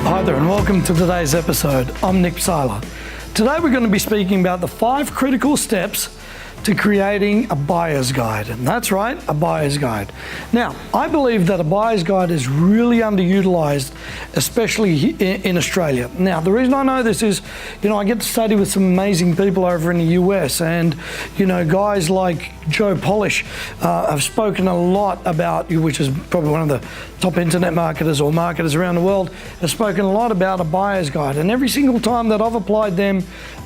Hi there and welcome to today's episode. I'm Psaila. Today we're going to be speaking about the 5 critical steps to creating a buyer's guide. And that's right, a buyer's guide. Now, I believe that a buyer's guide is really underutilized, especially in Australia. Now, the reason I know this is, I get to study with some amazing people over in the US, and, guys like Joe Polish have spoken a lot about, which is probably one of the top internet marketers or marketers around the world, have spoken a lot about a buyer's guide. And every single time that I've applied them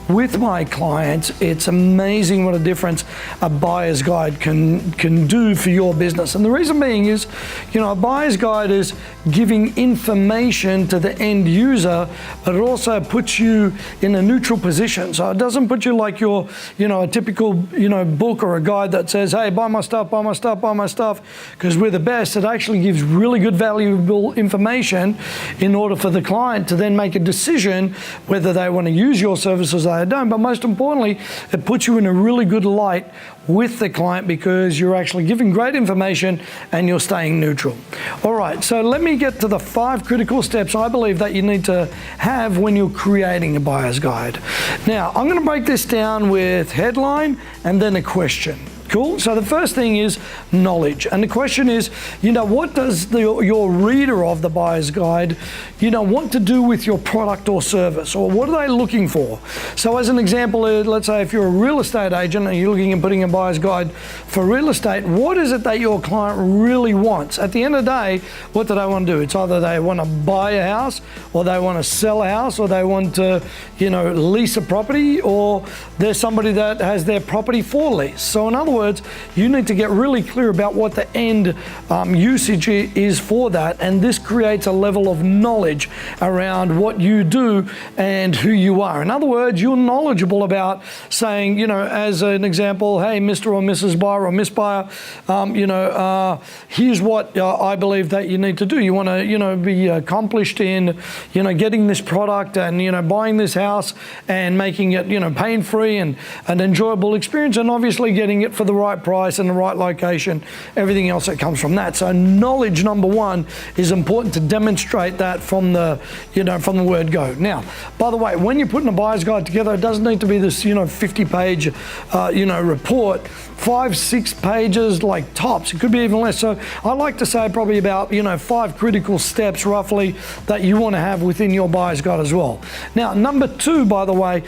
with my clients, it's amazing what a difference a buyer's guide can do for your business. And the reason being is, a buyer's guide is giving information to the end user, but it also puts you in a neutral position. So it doesn't put you like your, a typical, book or a guide that says, hey, buy my stuff, buy my stuff, buy my stuff, because we're the best. It actually gives really good, valuable information in order for the client to then make a decision whether they want to use your services or they don't. But most importantly, it puts you in a really good light with the client because you're actually giving great information and you're staying neutral. All right, so let me get to the 5 critical steps I believe that you need to have when you're creating a buyer's guide. Now, I'm going to break this down with headline and then a question. Cool. So the first thing is knowledge. And the question is, what does your reader of the buyer's guide, want to do with your product or service, or what are they looking for? So as an example, let's say if you're a real estate agent and you're looking at putting a buyer's guide for real estate, what is it that your client really wants? At the end of the day, what do they want to do? It's either they want to buy a house, or they want to sell a house, or they want to, lease a property, or there's somebody that has their property for lease. So in other words, you need to get really clear about what the end usage is for that, and this creates a level of knowledge around what you do and who you are. In other words, you're knowledgeable about saying, as an example, hey, Mr. or Mrs. Buyer or Miss Buyer, here's what I believe that you need to do. You want to, be accomplished in, getting this product and, buying this house and making it, pain-free and an enjoyable experience, and obviously getting it for the right price and the right location, everything else that comes from that. So knowledge, number 1, is important to demonstrate that from the, from the word go. Now, by the way, when you're putting a buyer's guide together, it doesn't need to be this, 50-page, report. 5-6 pages, like tops. It could be even less. So I like to say probably about 5 critical steps roughly that you want to have within your buyer's guide as well. Now, number 2, by the way,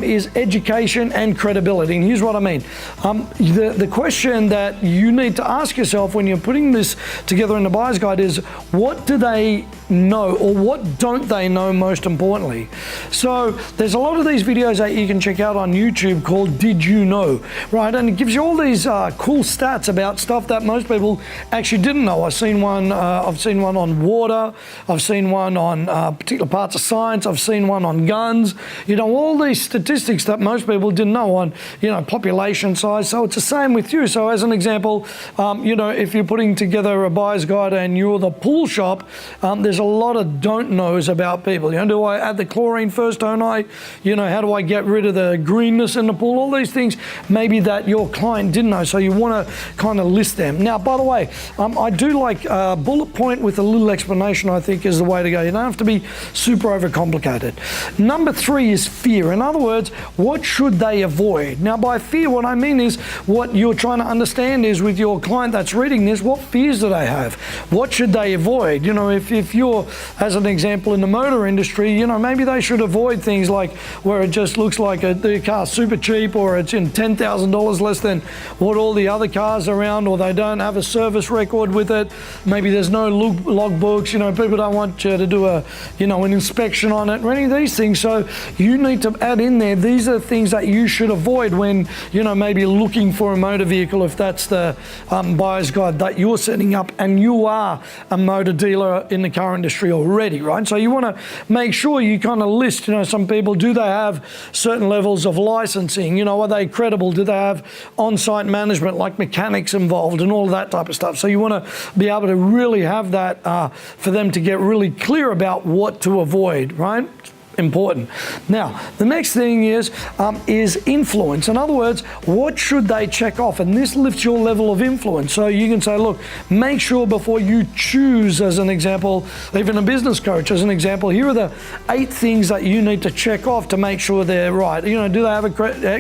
is education and credibility. And here's what I mean. The question that you need to ask yourself when you're putting this together in the buyer's guide is, what do they know, or what don't they know, most importantly? So there's a lot of these videos that you can check out on YouTube called Did You Know, right? And it gives you all these cool stats about stuff that most people actually didn't know. I've seen one on water, I've seen one on particular parts of science, I've seen one on guns, all these statistics that most people didn't know on, population size. So it's the same with you. So as an example, if you're putting together a buyer's guide and you're the pool shop, there's a lot of don't knows about people. Do I add the chlorine first, don't I? How do I get rid of the greenness in the pool? All these things maybe that your client didn't know, so you want to kind of list them. Now, by the way, I do like bullet point with a little explanation, I think, is the way to go. You don't have to be super overcomplicated. Number 3 is fear. In other words, what should they avoid? Now, by fear, what I mean is what you're trying to understand is with your client that's reading this, what fears do they have? What should they avoid? If you're, as an example, in the motor industry, maybe they should avoid things like where it just looks like the car's super cheap, or it's in $10,000 less than what all the other cars around, or they don't have a service record with it. Maybe there's no log books. People don't want you to do a, an inspection on it or any of these things. So you need to add in there, these are things that you should avoid when, maybe looking for a motor vehicle, if that's the buyer's guide that you're setting up and you are a motor dealer in the car industry already, right? So you want to make sure you kind of list, some people, do they have certain levels of licensing? Are they credible? Do they have on-site management, like mechanics involved and all of that type of stuff? So you want to be able to really have that for them to get really clear about what to avoid, right? important. Now, the next thing is influence. In other words, what should they check off? And this lifts your level of influence. So you can say, look, make sure before you choose, as an example, even a business coach, as an example, here are the 8 things that you need to check off to make sure they're right. You know, do they have a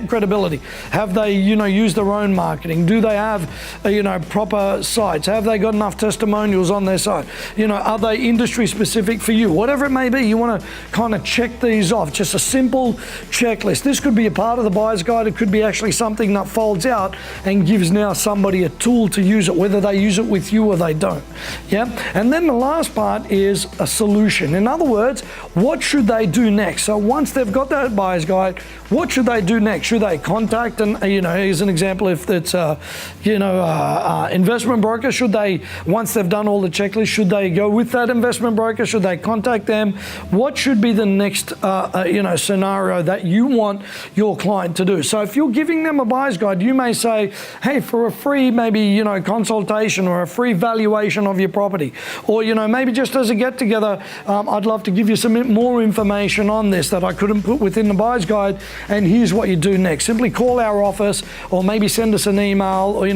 credibility? Have they, you know, used their own marketing? Do they have, you know, proper sites? Have they got enough testimonials on their site? You know, are they industry specific for you? Whatever it may be, you want to kind of check these off. Just a simple checklist. This could be a part of the buyer's guide. It could be actually something that folds out and gives now somebody a tool to use it, whether they use it with you or they don't. Yeah. And then the last part is a solution. In other words, what should they do next? So once they've got that buyer's guide, what should they do next? Should they contact, and you know, as an example, if it's investment broker, should they, once they've done all the checklists, should they go with that investment broker? Should they contact them? What should be the next scenario that you want your client to do? So if you're giving them a buyer's guide, you may say, hey, for a free maybe consultation or a free valuation of your property, or maybe just as a get together, I'd love to give you some more information on this that I couldn't put within the buyer's guide, and here's what you do next. Simply call our office, or maybe send us an email, or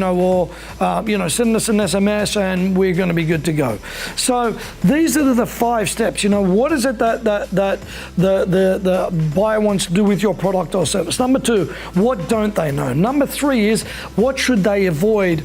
send us an SMS, and we're going to be good to go. So these are the 5 steps. What is it that the buyer wants to do with your product or service? Number 2, what don't they know? Number 3 is what should they avoid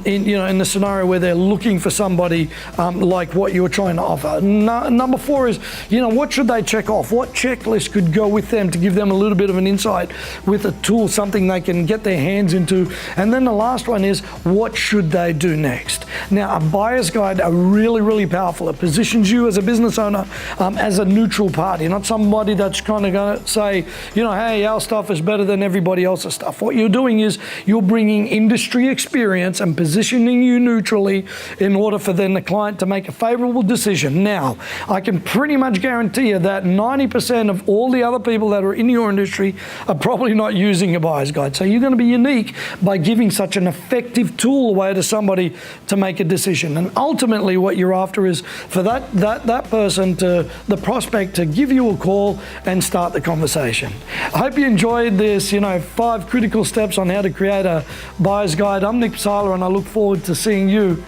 in the scenario where they're looking for somebody like what you're trying to offer. Number 4 is what should they check off? What checklist could go with them to give them a little bit of an insight with a tool, something they can get their hands into? And then the last one is what should they do next? Now, a buyer's guide are really, really powerful. It positions you as a business owner as a neutral party, not somebody that's kind of going to say, hey, our stuff is better than everybody else's stuff. What you're doing is you're bringing industry experience and positioning you neutrally in order for then the client to make a favorable decision. Now, I can pretty much guarantee you that 90% of all the other people that are in your industry are probably not using a buyer's guide. So you're going to be unique by giving such an effective tool away to somebody to make a decision. And ultimately what you're after is for that person, to the prospect, to give you a call and start the conversation. I hope you enjoyed this, 5 critical steps on how to create a buyer's guide. I'm Psaila, and I look forward to seeing you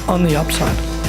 on the upside.